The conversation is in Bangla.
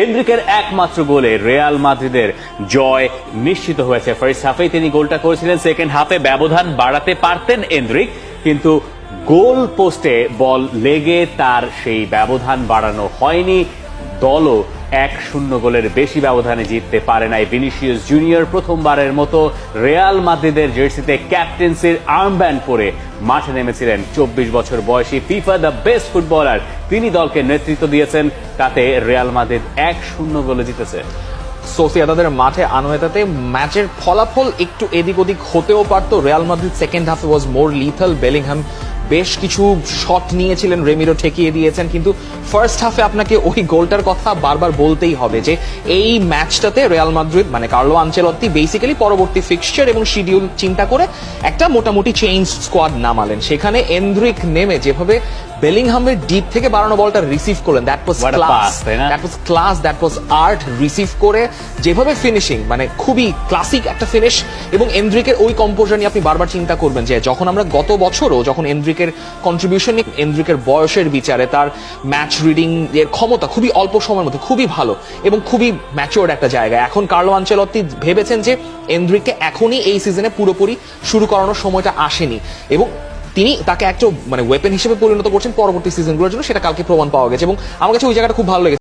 এনরিকের একমাত্র গোলে রিয়াল মাদ্রিদের জয় নিশ্চিত হয়েছে। ফার্স্ট হাফে তিনি গোলটা করেছিলেন, সেকেন্ড হাফে ব্যবধান বাড়াতে পারতেন এনরিক, কিন্তু গোল পোস্টে বল লেগে তার সেই ব্যবধান বাড়ানো হয়নি। দলও 1-0 গোলের বেশি ব্যবধানে জিততে পারে নাই। ভিনিসিয়াস জুনিয়র প্রথমবারের মতো রিয়াল মাদ্রিদের জার্সিতে ক্যাপ্টেন্সির আর্মব্যান্ড পরে মাঠে নেমেছিলেন। 24 বছর বয়সী ফিফা দ্য বেস্ট ফুটবলার, তিনি দলকে নেতৃত্ব দিয়েছেন, তাতে রিয়াল মাদ্রিদ 1-0 গোলে জিতেছে। সোসিয়েদাদের মাঠে আনোয়েতাতে ম্যাচের ফলাফল একটু এদিক ওদিক হতেও পারত। রিয়াল মাদ্রিদ সেকেন্ড হাফে ওয়াজ মোর লিথাল। বেলিংহাম বেশ কিছু শট নিয়েছিলেন, রেমিরো ঠেকিয়ে দিয়েছেন, কিন্তু ফার্স্ট হাফে আপনাকে ওই গোলটার কথা বারবার বলতেই হবে যে এই ম্যাচটাতে রিয়াল মাদ্রিদ মানে কার্লো আনচেলত্তি বেসিক্যালি পরবর্তী ফিক্সচার এবং শিডিউল চিন্তা করে একটা মোটামুটি চেঞ্জ স্কোয়াড নামালেন। সেখানে এনরিক নেমে যেভাবে বেলিংহামের ডিপ থেকে বাড়ানো বলটা রিসিভ করলেন, that was class, that was art. Receive করে যেভাবে ফিনিশিং, মানে খুবই ক্লাসিক একটা ফিনিশ। এবং এনরিকের ওই কম্পোজার নিয়ে আপনি বারবার চিন্তা করবেন যে যখন আমরা গত বছরও যখন এনরিকের কন্ট্রিবিউশন, এনরিকের বয়সের বিচারে তার ম্যাচ রিডিং এর ক্ষমতা খুবই অল্প সময়ের মধ্যে খুবই ভালো এবং খুবই ম্যাচিওর্ড একটা জায়গা। এখন কার্লো আনচেলত্তি ভেবেছেন যে এনরিককে এখনই এই সিজনে পুরোপুরি শুরু করানোর সময়টা আসেনি এবং তিনি তাকে একটা মানে ওয়েপেন হিসেবে পরিণত করছেন পরবর্তী সিজনগুলোর জন্য। সেটা কালকে প্রমাণ পাওয়া গেছে এবং আমার কাছে ওই জায়গাটা খুব ভালো লেগেছে।